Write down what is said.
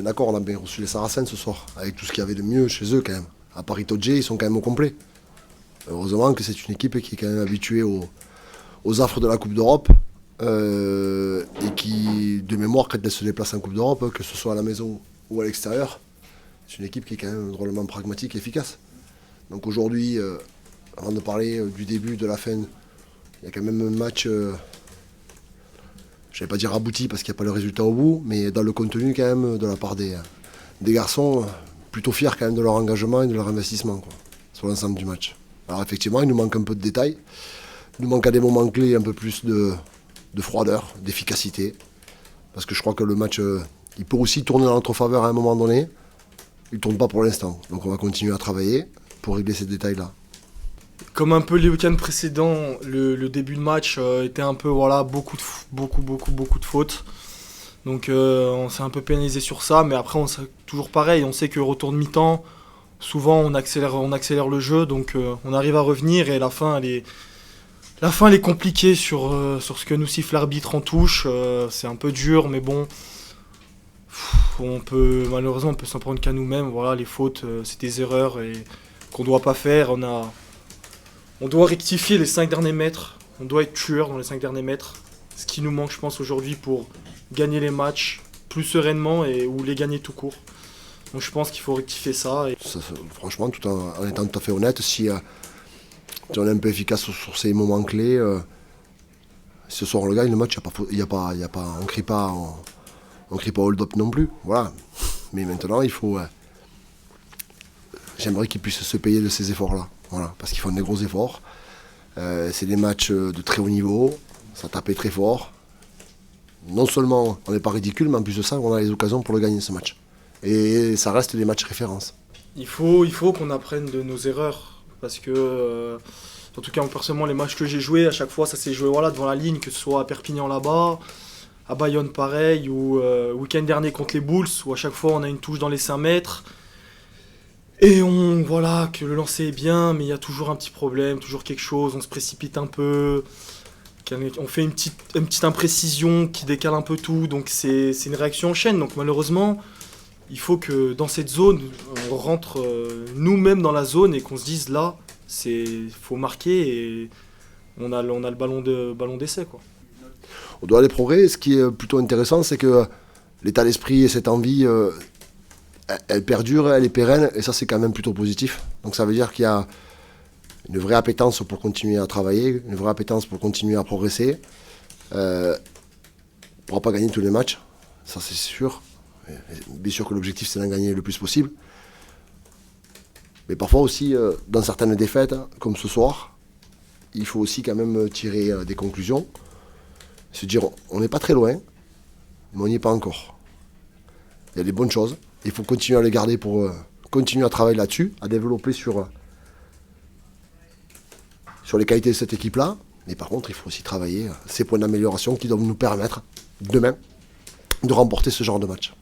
d'accord, on a bien reçu les Saracens ce soir, avec tout ce qu'il y avait de mieux chez eux quand même. À part Itoje, ils sont quand même au complet. Heureusement que c'est une équipe qui est quand même habituée aux affres de la Coupe d'Europe et qui, de mémoire, quand elle se déplace en Coupe d'Europe, que ce soit à la maison ou à l'extérieur, c'est une équipe qui est quand même drôlement pragmatique et efficace. Donc aujourd'hui, avant de parler du début, de la fin, il y a quand même un match, je ne vais pas dire abouti parce qu'il n'y a pas le résultat au bout, mais dans le contenu quand même de la part des garçons, plutôt fiers quand même de leur engagement et de leur investissement quoi, sur l'ensemble du match. Alors effectivement, il nous manque un peu de détails, il nous manque à des moments clés un peu plus de froideur, d'efficacité, parce que je crois que le match, il peut aussi tourner dans notre faveur à un moment donné, il ne tourne pas pour l'instant, donc on va continuer à travailler pour régler ces détails-là. Comme un peu les week-ends précédents, le début de match était un peu beaucoup de fautes. Donc on s'est un peu pénalisé sur ça, mais après on toujours pareil, on sait que retour de mi-temps, souvent on accélère le jeu, donc on arrive à revenir et la fin elle est compliquée sur ce que nous siffle l'arbitre en touche. C'est un peu dur, mais bon, malheureusement on peut s'en prendre qu'à nous-mêmes. Voilà, les fautes, c'est des erreurs et qu'on doit pas faire. On doit rectifier les 5 derniers mètres. On doit être tueur dans les 5 derniers mètres. Ce qui nous manque, je pense, aujourd'hui pour gagner les matchs plus sereinement ou les gagner tout court. Donc je pense qu'il faut rectifier ça. Franchement, tout en étant tout à fait honnête, si on est un peu efficace sur ces moments clés, ce soir on le gagne, le match, on ne crie pas hold up non plus. Voilà. Mais maintenant, il faut... j'aimerais qu'ils puissent se payer de ces efforts-là. Voilà, parce qu'ils font des gros efforts. C'est des matchs de très haut niveau, ça tapait très fort. Non seulement on n'est pas ridicule, mais en plus de ça, on a les occasions pour le gagner ce match. Et ça reste des matchs références. Il faut qu'on apprenne de nos erreurs. Parce que, en tout cas, personnellement, les matchs que j'ai joués, à chaque fois, ça s'est joué devant la ligne, que ce soit à Perpignan là-bas, à Bayonne pareil, ou week-end dernier contre les Bulls, où à chaque fois on a une touche dans les 5 mètres. Et que le lancer est bien, mais il y a toujours un petit problème, toujours quelque chose, on se précipite un peu, on fait une petite imprécision qui décale un peu tout, donc c'est une réaction en chaîne. Donc malheureusement, il faut que dans cette zone, on rentre nous-mêmes dans la zone et qu'on se dise là, faut marquer et on a le ballon d'essai quoi. On doit aller progrès. Ce qui est plutôt intéressant, c'est que l'état d'esprit et cette envie... elle perdure, elle est pérenne, et ça c'est quand même plutôt positif. Donc ça veut dire qu'il y a une vraie appétence pour continuer à travailler, une vraie appétence pour continuer à progresser. On ne pourra pas gagner tous les matchs, ça c'est sûr. Bien sûr que l'objectif c'est d'en gagner le plus possible. Mais parfois aussi, dans certaines défaites, comme ce soir, il faut aussi quand même tirer des conclusions. Se dire, on n'est pas très loin, mais on n'y est pas encore. Il y a des bonnes choses. Il faut continuer à les garder pour continuer à travailler là-dessus, à développer sur les qualités de cette équipe-là. Mais par contre, il faut aussi travailler ces points d'amélioration qui doivent nous permettre, demain, de remporter ce genre de match.